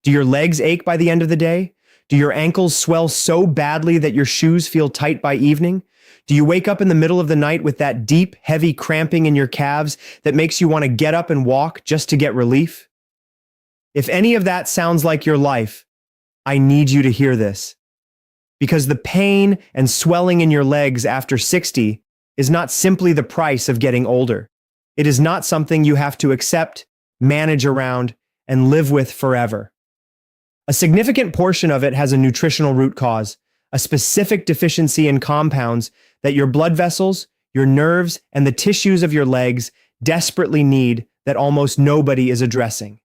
Do your legs ache by the end of the day? Do your ankles swell so badly that your shoes feel tight by evening? Do you wake up in the middle of the night with that deep, heavy cramping in your calves that makes you want to get up and walk just to get relief? If any of that sounds like your life, I need you to hear this. Because the pain and swelling in your legs after 60 is not simply the price of getting older. It is not something you have to accept, manage around, and live with forever. A significant portion of it has a nutritional root cause, a specific deficiency in compounds that your blood vessels, your nerves, and the tissues of your legs desperately need that almost nobody is addressing.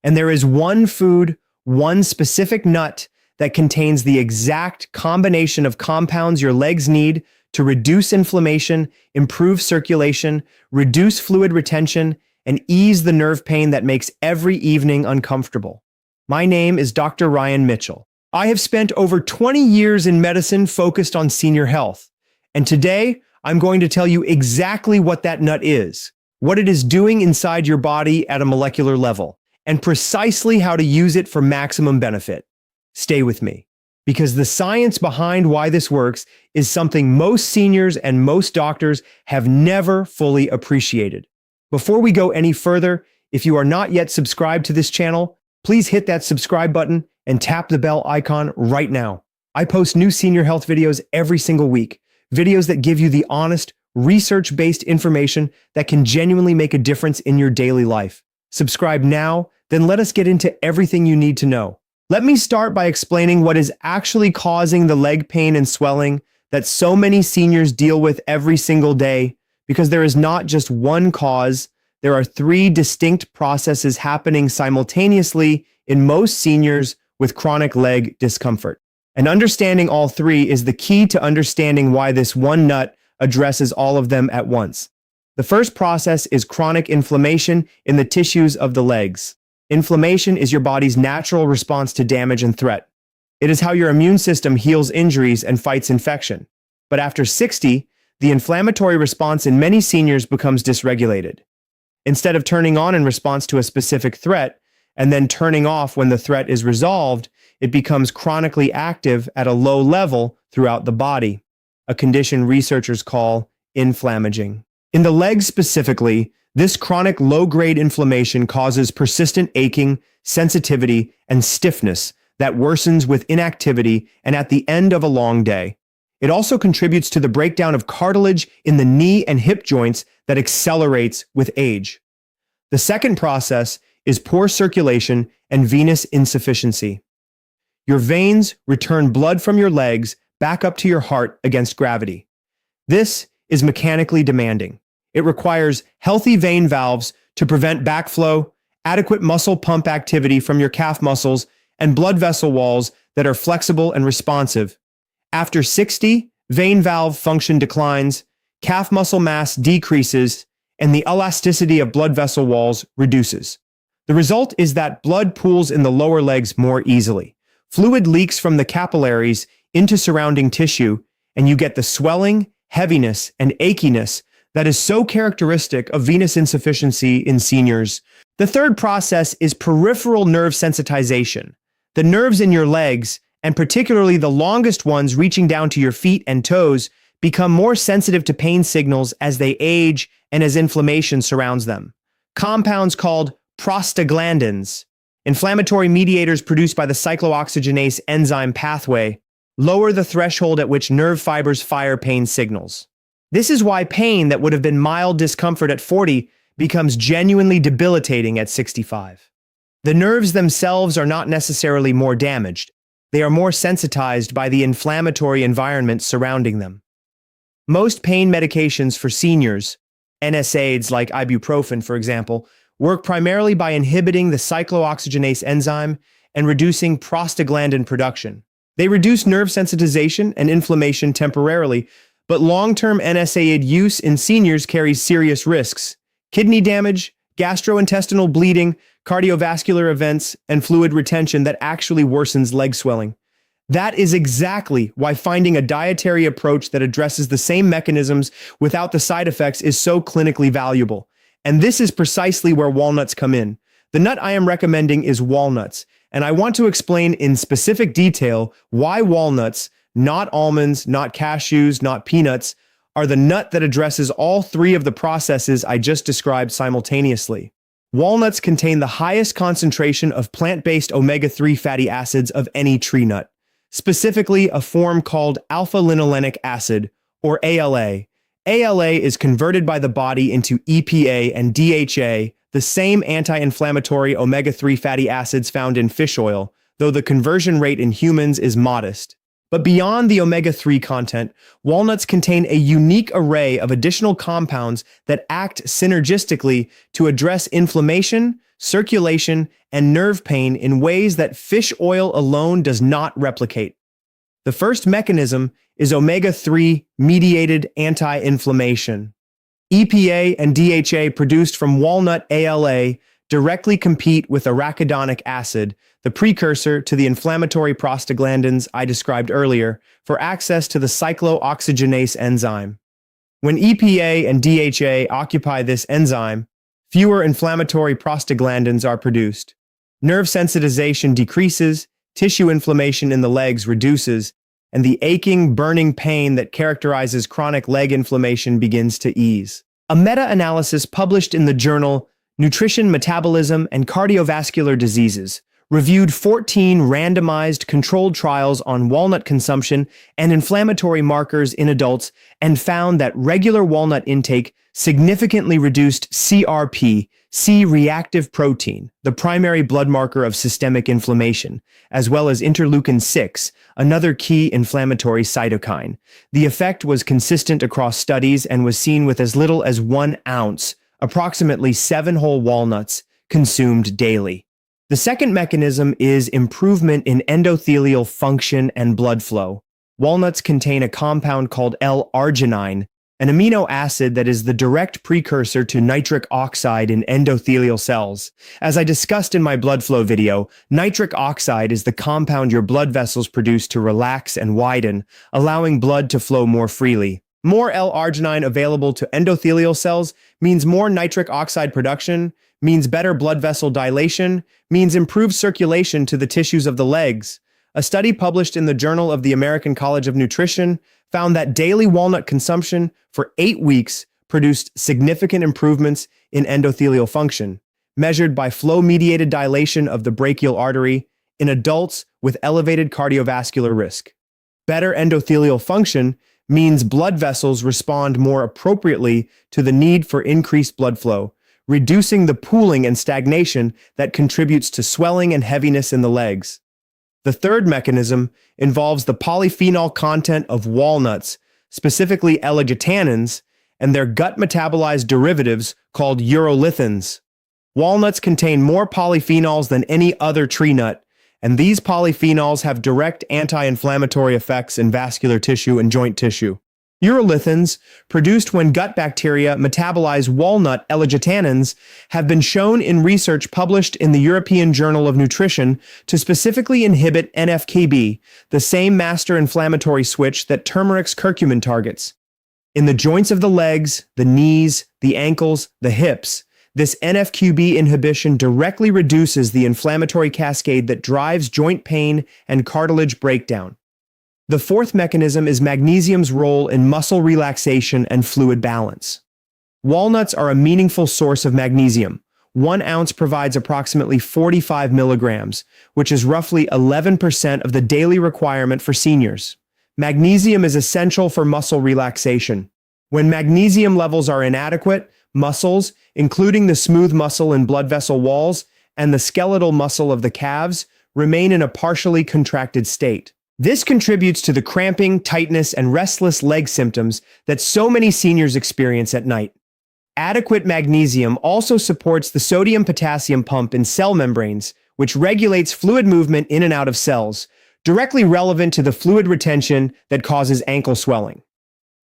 And there is one food, one specific nut that contains the exact combination of compounds your legs need to reduce inflammation, improve circulation, reduce fluid retention, and ease the nerve pain that makes every evening uncomfortable. My name is Dr. Ryan Mitchell. I have spent over 20 years in medicine focused on senior health. And today, I'm going to tell you exactly what that nut is, what it is doing inside your body at a molecular level, and precisely how to use it for maximum benefit. Stay with me, because the science behind why this works is something most seniors and most doctors have never fully appreciated. Before we go any further, if you are not yet subscribed to this channel, please hit that subscribe button and tap the bell icon right now. I post new senior health videos every single week, videos that give you the honest, research-based information that can genuinely make a difference in your daily life. Subscribe now, then let us get into everything you need to know. Let me start by explaining what is actually causing the leg pain and swelling that so many seniors deal with every single day, because there is not just one cause. There are three distinct processes happening simultaneously in most seniors with chronic leg discomfort. And understanding all three is the key to understanding why this one nut addresses all of them at once. The first process is chronic inflammation in the tissues of the legs. Inflammation is your body's natural response to damage and threat. It is how your immune system heals injuries and fights infection. But after 60, the inflammatory response in many seniors becomes dysregulated. Instead of turning on in response to a specific threat and then turning off when the threat is resolved, it becomes chronically active at a low level throughout the body, a condition researchers call inflammaging. In the legs specifically, this chronic low-grade inflammation causes persistent aching, sensitivity, and stiffness that worsens with inactivity and at the end of a long day. It also contributes to the breakdown of cartilage in the knee and hip joints that accelerates with age. The second process is poor circulation and venous insufficiency. Your veins return blood from your legs back up to your heart against gravity. This is mechanically demanding. It requires healthy vein valves to prevent backflow, adequate muscle pump activity from your calf muscles, and blood vessel walls that are flexible and responsive. After 60, vein valve function declines, calf muscle mass decreases, and the elasticity of blood vessel walls reduces. The result is that blood pools in the lower legs more easily. Fluid leaks from the capillaries into surrounding tissue, and you get the swelling, heaviness, and achiness that is so characteristic of venous insufficiency in seniors. The third process is peripheral nerve sensitization. The nerves in your legs, and particularly the longest ones reaching down to your feet and toes, become more sensitive to pain signals as they age and as inflammation surrounds them. Compounds called prostaglandins, inflammatory mediators produced by the cyclooxygenase enzyme pathway, lower the threshold at which nerve fibers fire pain signals. This is why pain that would have been mild discomfort at 40 becomes genuinely debilitating at 65. The nerves themselves are not necessarily more damaged. They are more sensitized by the inflammatory environment surrounding them. Most pain medications for seniors, NSAIDs like ibuprofen for example, work primarily by inhibiting the cyclooxygenase enzyme and reducing prostaglandin production. They reduce nerve sensitization and inflammation temporarily, but long-term NSAID use in seniors carries serious risks: kidney damage, gastrointestinal bleeding, cardiovascular events, and fluid retention that actually worsens leg swelling. That is exactly why finding a dietary approach that addresses the same mechanisms without the side effects is so clinically valuable. And this is precisely where walnuts come in. The nut I am recommending is walnuts, And I want to explain in specific detail why walnuts, not almonds, not cashews, not peanuts, are the nut that addresses all three of the processes I just described simultaneously. Walnuts contain the highest concentration of plant-based omega-3 fatty acids of any tree nut, specifically a form called alpha-linolenic acid, or ALA. ALA is converted by the body into EPA and DHA, the same anti-inflammatory omega-3 fatty acids found in fish oil, though the conversion rate in humans is modest. But beyond the omega-3 content, walnuts contain a unique array of additional compounds that act synergistically to address inflammation, circulation, and nerve pain in ways that fish oil alone does not replicate. The first mechanism is omega-3 mediated anti-inflammation. EPA and DHA produced from walnut ALA directly compete with arachidonic acid, the precursor to the inflammatory prostaglandins I described earlier, for access to the cyclooxygenase enzyme. When EPA and DHA occupy this enzyme, fewer inflammatory prostaglandins are produced. Nerve sensitization decreases, tissue inflammation in the legs reduces, and the aching, burning pain that characterizes chronic leg inflammation begins to ease. A meta-analysis published in the journal Nutrition, Metabolism, and Cardiovascular Diseases reviewed 14 randomized controlled trials on walnut consumption and inflammatory markers in adults and found that regular walnut intake significantly reduced CRP, C-reactive protein, the primary blood marker of systemic inflammation, as well as interleukin-6, another key inflammatory cytokine. The effect was consistent across studies and was seen with as little as 1 ounce, approximately 7 whole walnuts, consumed daily. The second mechanism is improvement in endothelial function and blood flow. Walnuts contain a compound called L-arginine, an amino acid that is the direct precursor to nitric oxide in endothelial cells. As I discussed in my blood flow video, nitric oxide is the compound your blood vessels produce to relax and widen, allowing blood to flow more freely. More L-arginine available to endothelial cells means more nitric oxide production, means better blood vessel dilation, means improved circulation to the tissues of the legs. A study published in the Journal of the American College of Nutrition found that daily walnut consumption for 8 weeks produced significant improvements in endothelial function, measured by flow-mediated dilation of the brachial artery in adults with elevated cardiovascular risk. Better endothelial function means blood vessels respond more appropriately to the need for increased blood flow, reducing the pooling and stagnation that contributes to swelling and heaviness in the legs. The third mechanism involves the polyphenol content of walnuts, specifically L-argitannins, and their gut-metabolized derivatives called urolithins. Walnuts contain more polyphenols than any other tree nut, and these polyphenols have direct anti-inflammatory effects in vascular tissue and joint tissue. Urolithins, produced when gut bacteria metabolize walnut L-argitannins, have been shown in research published in the European Journal of Nutrition to specifically inhibit NF-κB, the same master inflammatory switch that turmeric's curcumin targets. In the joints of the legs, the knees, the ankles, the hips, this NF-κB inhibition directly reduces the inflammatory cascade that drives joint pain and cartilage breakdown. The fourth mechanism is magnesium's role in muscle relaxation and fluid balance. Walnuts are a meaningful source of magnesium. 1 ounce provides approximately 45 milligrams, which is roughly 11% of the daily requirement for seniors. Magnesium is essential for muscle relaxation. When magnesium levels are inadequate, muscles, including the smooth muscle and blood vessel walls and the skeletal muscle of the calves, remain in a partially contracted state. This contributes to the cramping, tightness, and restless leg symptoms that so many seniors experience at night. Adequate magnesium also supports the sodium-potassium pump in cell membranes, which regulates fluid movement in and out of cells, directly relevant to the fluid retention that causes ankle swelling.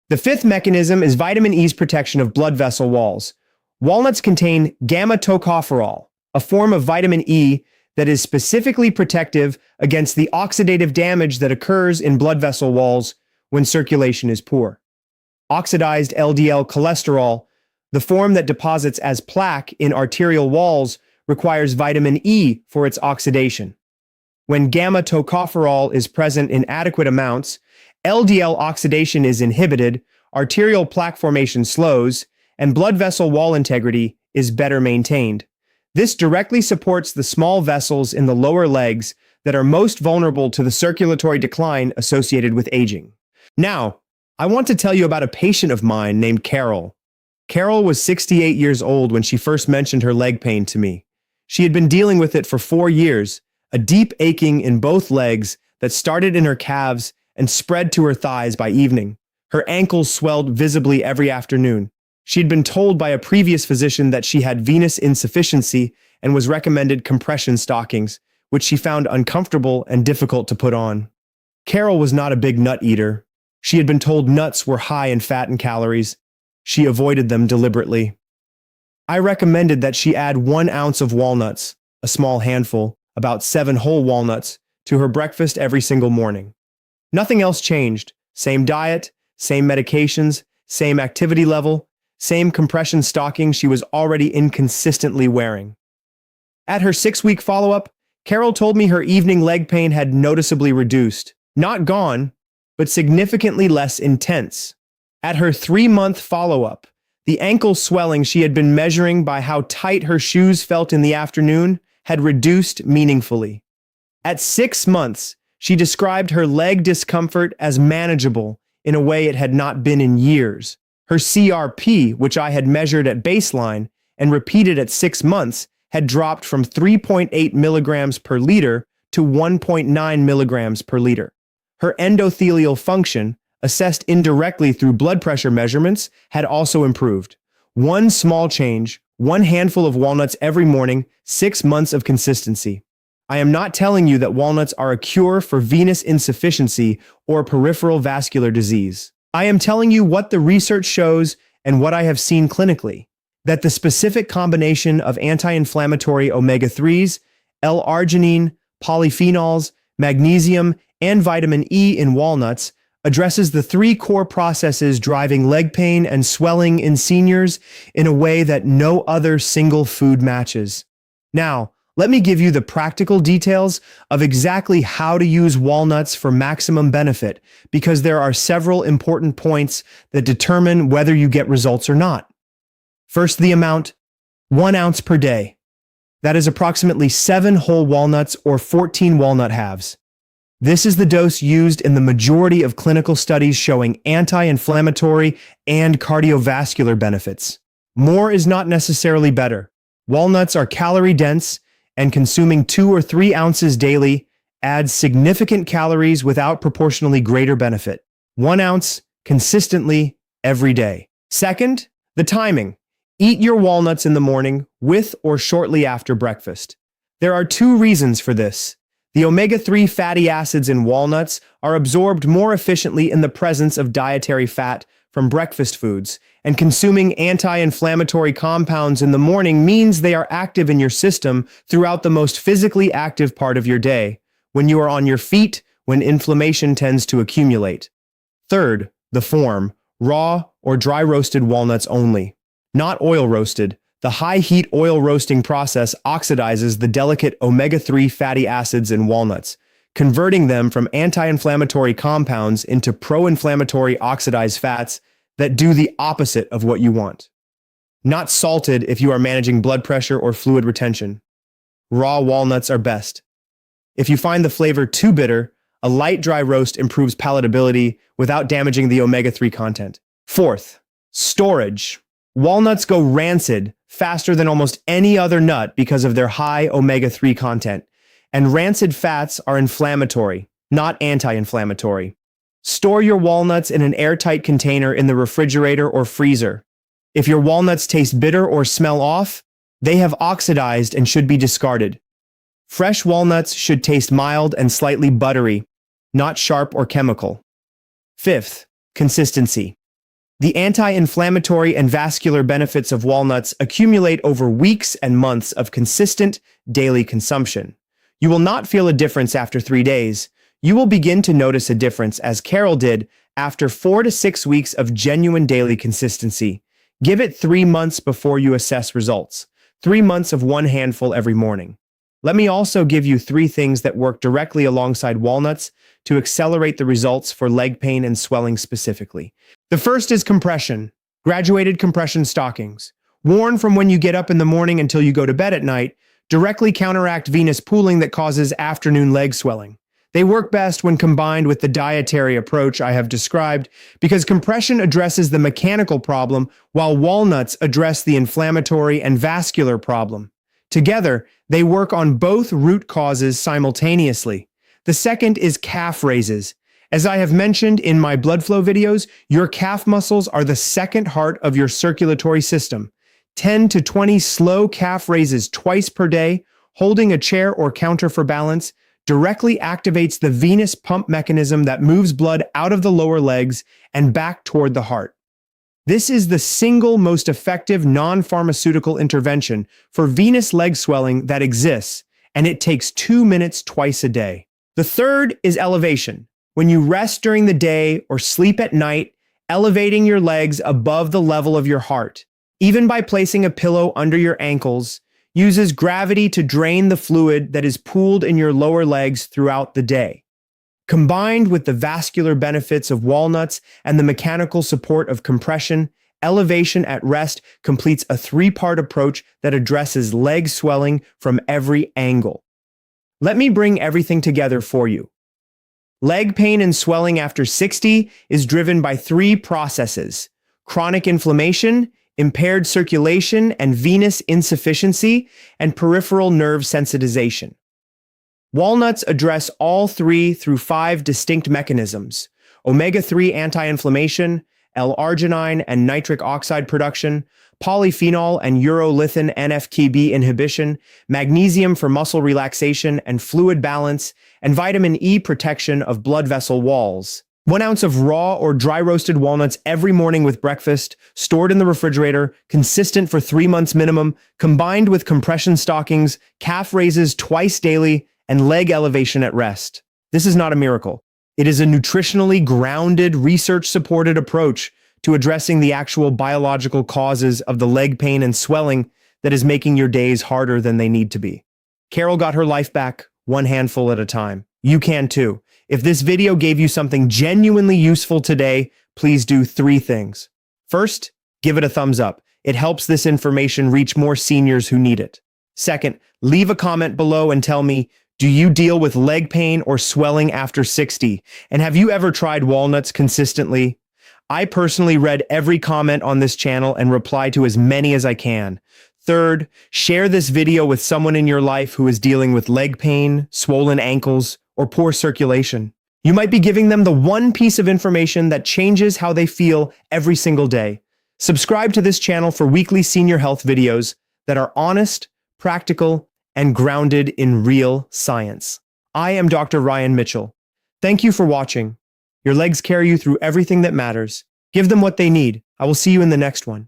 The fifth mechanism is vitamin E's protection of blood vessel walls. Walnuts contain gamma-tocopherol, a form of vitamin E that is specifically protective against the oxidative damage that occurs in blood vessel walls when circulation is poor. Oxidized LDL cholesterol, the form that deposits as plaque in arterial walls, requires vitamin E for its oxidation. When gamma tocopherol is present in adequate amounts, LDL oxidation is inhibited, arterial plaque formation slows, and blood vessel wall integrity is better maintained. This directly supports the small vessels in the lower legs that are most vulnerable to the circulatory decline associated with aging. Now, I want to tell you about a patient of mine named Carol. Carol was 68 years old when she first mentioned her leg pain to me. She had been dealing with it for 4 years, a deep aching in both legs that started in her calves and spread to her thighs by evening. Her ankles swelled visibly every afternoon. She had been told by a previous physician that she had venous insufficiency and was recommended compression stockings, which she found uncomfortable and difficult to put on. Carol was not a big nut eater. She had been told nuts were high in fat and calories. She avoided them deliberately. I recommended that she add 1 ounce of walnuts, a small handful, about 7 whole walnuts, to her breakfast every single morning. Nothing else changed. Same diet, same medications, same activity level, same compression stocking she was already inconsistently wearing. At her 6-week follow-up, Carol told me her evening leg pain had noticeably reduced. Not gone, but significantly less intense. At her 3-month follow-up, the ankle swelling she had been measuring by how tight her shoes felt in the afternoon had reduced meaningfully. At 6 months, she described her leg discomfort as manageable in a way it had not been in years. Her CRP, which I had measured at baseline and repeated at 6 months, had dropped from 3.8 milligrams per liter to 1.9 milligrams per liter. Her endothelial function, assessed indirectly through blood pressure measurements, had also improved. 1 small change, 1 handful of walnuts every morning, 6 months of consistency. I am not telling you that walnuts are a cure for venous insufficiency or peripheral vascular disease. I am telling you what the research shows and what I have seen clinically, that the specific combination of anti-inflammatory omega-3s, L-arginine, polyphenols, magnesium, and vitamin E in walnuts addresses the 3 core processes driving leg pain and swelling in seniors in a way that no other single food matches. Now, let me give you the practical details of exactly how to use walnuts for maximum benefit, because there are several important points that determine whether you get results or not. First, the amount: 1 ounce per day. That is approximately 7 whole walnuts or 14 walnut halves. This is the dose used in the majority of clinical studies showing anti-inflammatory and cardiovascular benefits. More is not necessarily better. Walnuts are calorie-dense, and consuming 2 or 3 ounces daily adds significant calories without proportionally greater benefit. 1 ounce consistently every day. Second, the timing. Eat your walnuts in the morning with or shortly after breakfast. There are 2 reasons for this. The omega-3 fatty acids in walnuts are absorbed more efficiently in the presence of dietary fat from breakfast foods, and consuming anti-inflammatory compounds in the morning means they are active in your system throughout the most physically active part of your day, when you are on your feet, when inflammation tends to accumulate. Third, the form: raw or dry roasted walnuts only. Not oil roasted. The high-heat oil roasting process oxidizes the delicate omega-3 fatty acids in walnuts, converting them from anti-inflammatory compounds into pro-inflammatory oxidized fats that do the opposite of what you want. Not salted if you are managing blood pressure or fluid retention. Raw walnuts are best. If you find the flavor too bitter, a light dry roast improves palatability without damaging the omega-3 content. Fourth, storage. Walnuts go rancid faster than almost any other nut because of their high omega-3 content, and rancid fats are inflammatory, not anti-inflammatory. Store your walnuts in an airtight container in the refrigerator or freezer. If your walnuts taste bitter or smell off, they have oxidized and should be discarded. Fresh walnuts should taste mild and slightly buttery, not sharp or chemical. Fifth, consistency. The anti-inflammatory and vascular benefits of walnuts accumulate over weeks and months of consistent daily consumption. You will not feel a difference after 3 days. You will begin to notice a difference, as Carol did, after 4 to 6 weeks of genuine daily consistency. Give it 3 months before you assess results. 3 months of 1 handful every morning. Let me also give you 3 things that work directly alongside walnuts to accelerate the results for leg pain and swelling specifically. The first is compression. Graduated compression stockings. Worn from when you get up in the morning until you go to bed at night, directly counteract venous pooling that causes afternoon leg swelling. They work best when combined with the dietary approach I have described because compression addresses the mechanical problem while walnuts address the inflammatory and vascular problem. Together, they work on both root causes simultaneously. The second is calf raises. As I have mentioned in my blood flow videos, your calf muscles are the second heart of your circulatory system. 10 to 20 slow calf raises twice per day, holding a chair or counter for balance, directly activates the venous pump mechanism that moves blood out of the lower legs and back toward the heart. This is the single most effective non-pharmaceutical intervention for venous leg swelling that exists, and it takes 2 minutes twice a day. The third is elevation. When you rest during the day or sleep at night, elevating your legs above the level of your heart, even by placing a pillow under your ankles, uses gravity to drain the fluid that is pooled in your lower legs throughout the day. Combined with the vascular benefits of walnuts and the mechanical support of compression, elevation at rest completes a 3-part approach that addresses leg swelling from every angle. Let me bring everything together for you. Leg pain and swelling after 60 is driven by 3 processes: chronic inflammation, impaired circulation and venous insufficiency, and peripheral nerve sensitization. Walnuts address all 3 through 5 distinct mechanisms: omega-3 anti-inflammation, L-arginine and nitric oxide production, polyphenol and urolithin NF-kB inhibition, magnesium for muscle relaxation and fluid balance, and vitamin E protection of blood vessel walls. 1 ounce of raw or dry roasted walnuts every morning with breakfast, stored in the refrigerator, consistent for 3 months minimum, combined with compression stockings, calf raises twice daily, and leg elevation at rest. This is not a miracle. It is a nutritionally grounded, research-supported approach to addressing the actual biological causes of the leg pain and swelling that is making your days harder than they need to be. Carol got her life back, 1 handful at a time. You can too. If this video gave you something genuinely useful today, please do 3 things. First, give it a thumbs up. It helps this information reach more seniors who need it. Second, leave a comment below and tell me, do you deal with leg pain or swelling after 60? And have you ever tried walnuts consistently? I personally read every comment on this channel and reply to as many as I can. Third, share this video with someone in your life who is dealing with leg pain, swollen ankles, or poor circulation. You might be giving them the one piece of information that changes how they feel every single day. Subscribe to this channel for weekly senior health videos that are honest, practical, and grounded in real science. I am Dr. Ryan Mitchell. Thank you for watching. Your legs carry you through everything that matters. Give them what they need. I will see you in the next one.